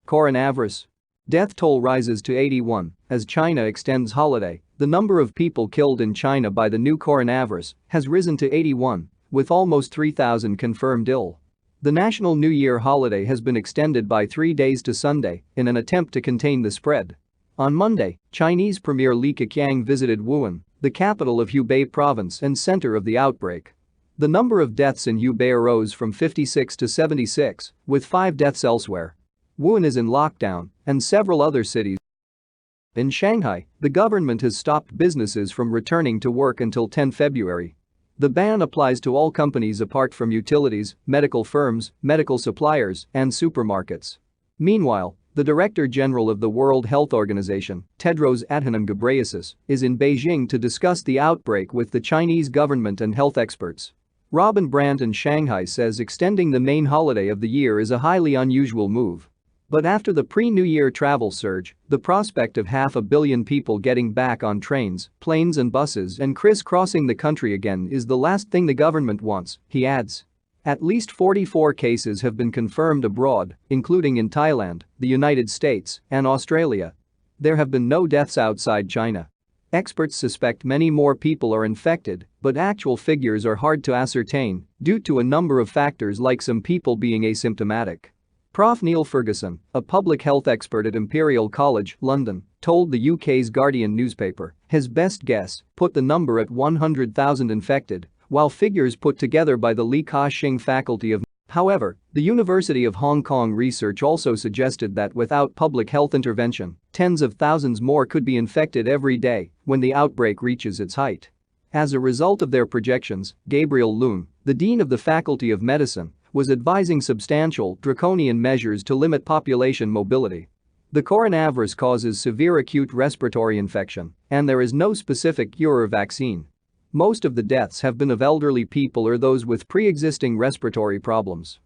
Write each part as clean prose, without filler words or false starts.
Coronavirus. Death toll rises to 81 as China extends holiday. The number of people killed in China by the new coronavirus has risen to 81, with almost 3,000 confirmed ill. The National New Year holiday has been extended by 3 days to Sunday in an attempt to contain the spread. On Monday, Chinese Premier Li Keqiang visited Wuhan, the capital of Hubei province and center of the outbreak. The number of deaths in Hubei rose from 56 to 76, with 5 deaths elsewhere. Wuhan is in lockdown, and several other cities. In Shanghai, the government has stopped businesses from returning to work until 10 February. The ban applies to all companies apart from utilities, medical firms, medical suppliers, and supermarkets. Meanwhile, the Director General of the World Health Organization, Tedros Adhanom Ghebreyesus, is in Beijing to discuss the outbreak with the Chinese government and health experts. Robin Brandt in Shanghai says extending the main holiday of the year is a highly unusual move. But after the pre-New Year travel surge, the prospect of 500 million people getting back on trains, planes and buses and crisscrossing the country again is the last thing the government wants, he adds. At least 44 cases have been confirmed abroad, including in Thailand, the United States, and Australia. There have been no deaths outside China. Experts suspect many more people are infected, but actual figures are hard to ascertain due to a number of factors like some people being asymptomatic. Prof Neil Ferguson, a public health expert at Imperial College, London, told the UK's Guardian newspaper his best guess put the number at 100,000 infected, while figures put together by the Li Ka-shing faculty of. However, the University of Hong Kong research also suggested that without public health intervention, tens of thousands more could be infected every day when the outbreak reaches its height. As a result of their projections, Gabriel Loon, the dean of the Faculty of Medicine, was advising substantial, draconian measures to limit population mobility. The coronavirus causes severe acute respiratory infection, and there is no specific cure or vaccine. Most of the deaths have been of elderly people or those with pre-existing respiratory problems.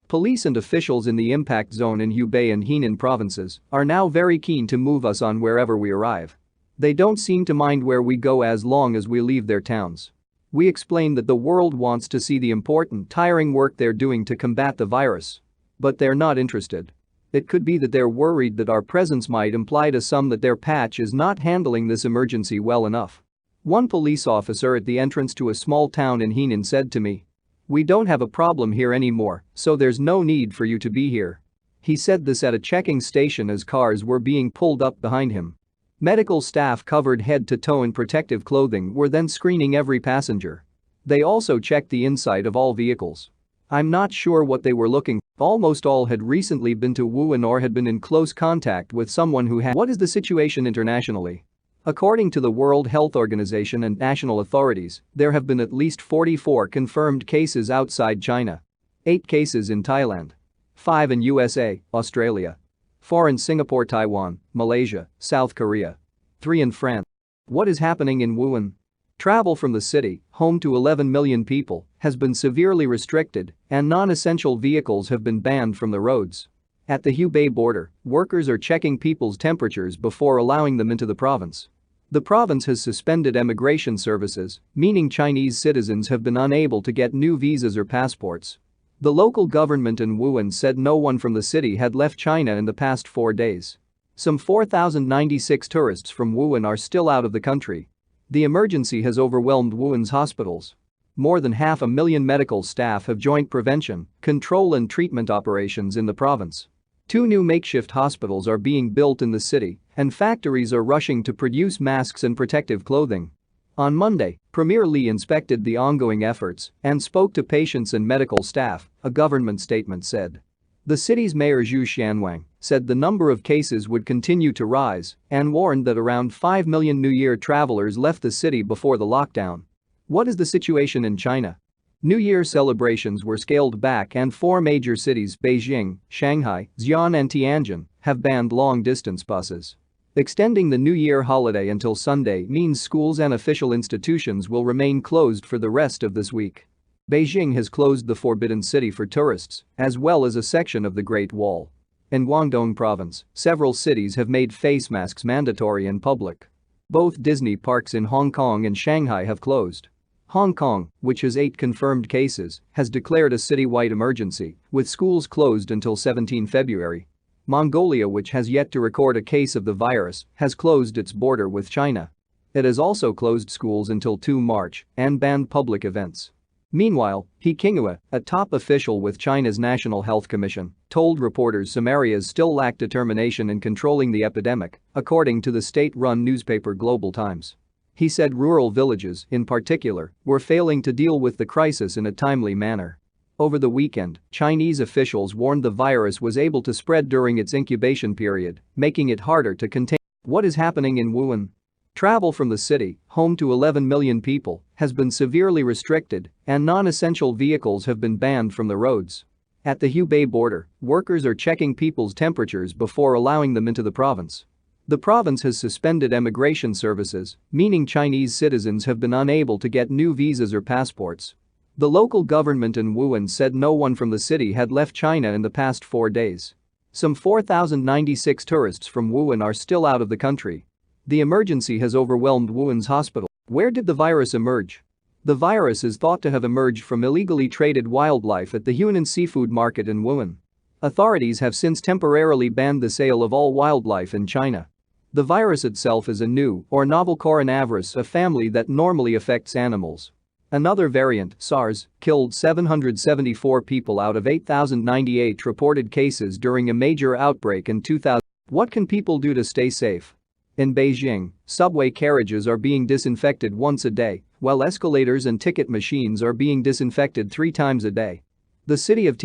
Police and officials in the impact zone in Hubei and Henan provinces are now very keen to move us on wherever we arrive. They don't seem to mind where we go as long as we leave their towns. We explain that the world wants to see the important, tiring work they're doing to combat the virus. But they're not interested. It could be that they're worried that our presence might imply to some that their patch is not handling this emergency well enough. One police officer at the entrance to a small town in Henan said to me, "We don't have a problem here anymore, so there's no need for you to be here." He said this at a checking station as cars were being pulled up behind him. Medical staff covered head to toe in protective clothing were then screening every passenger. They also checked the inside of all vehicles. I'm not sure what they were looking for. Almost all had recently been to Wuhan or had been in close contact with someone who had. What is the situation internationally? According to the World Health Organization and national authorities, there have been at least 44 confirmed cases outside China. 8 cases in Thailand. 5 in USA, Australia. 4 in Singapore, Taiwan, Malaysia, South Korea. 3 in France. What is happening in Wuhan? Travel from the city, home to 11 million people, has been severely restricted and non-essential vehicles have been banned from the roads. At the Hubei border, workers are checking people's temperatures before allowing them into the province. The province has suspended emigration services, meaning Chinese citizens have been unable to get new visas or passports. The local government in Wuhan said no one from the city had left China in the past 4 days. Some 4,096 tourists from Wuhan are still out of the country. The emergency has overwhelmed Wuhan's hospitals. More than 500,000 medical staff have joined prevention, control and treatment operations in the province. 2 new makeshift hospitals are being built in the city, and factories are rushing to produce masks and protective clothing. On Monday, Premier Li inspected the ongoing efforts and spoke to patients and medical staff, a government statement said. The city's mayor Zhu Xianwang said the number of cases would continue to rise and warned that around 5 million New Year travelers left the city before the lockdown. What is the situation in China? New Year celebrations were scaled back and 4 major cities, Beijing, Shanghai, Xi'an and Tianjin, have banned long-distance buses. Extending the New Year holiday until Sunday means schools and official institutions will remain closed for the rest of this week. Beijing has closed the Forbidden City for tourists, as well as a section of the Great Wall. In Guangdong province, several cities have made face masks mandatory in public. Both Disney parks in Hong Kong and Shanghai have closed. Hong Kong, which has 8 confirmed cases, has declared a citywide emergency, with schools closed until 17 February. Mongolia, which has yet to record a case of the virus, has closed its border with China. It has also closed schools until 2 March and banned public events. Meanwhile, He Qinghua, a top official with China's National Health Commission, told reporters some areas still lack determination in controlling the epidemic, according to the state-run newspaper Global Times. He said rural villages, in particular, were failing to deal with the crisis in a timely manner. Over the weekend, Chinese officials warned the virus was able to spread during its incubation period, making it harder to contain. What is happening in Wuhan? Travel from the city, home to 11 million people, has been severely restricted, and non-essential vehicles have been banned from the roads. At the Hubei border, workers are checking people's temperatures before allowing them into the province. The province has suspended emigration services, meaning Chinese citizens have been unable to get new visas or passports. The local government in Wuhan said no one from the city had left China in the past 4 days. Some 4,096 tourists from Wuhan are still out of the country. The emergency has overwhelmed Wuhan's hospital. Where did the virus emerge? The virus is thought to have emerged from illegally traded wildlife at the Hunan seafood market in Wuhan. Authorities have since temporarily banned the sale of all wildlife in China. The virus itself is a new or novel coronavirus, a family that normally affects animals. Another variant, SARS, killed 774 people out of 8,098 reported cases during a major outbreak in 2000. What can people do to stay safe? In Beijing, subway carriages are being disinfected once a day, while escalators and ticket machines are being disinfected 3 times a day. The city of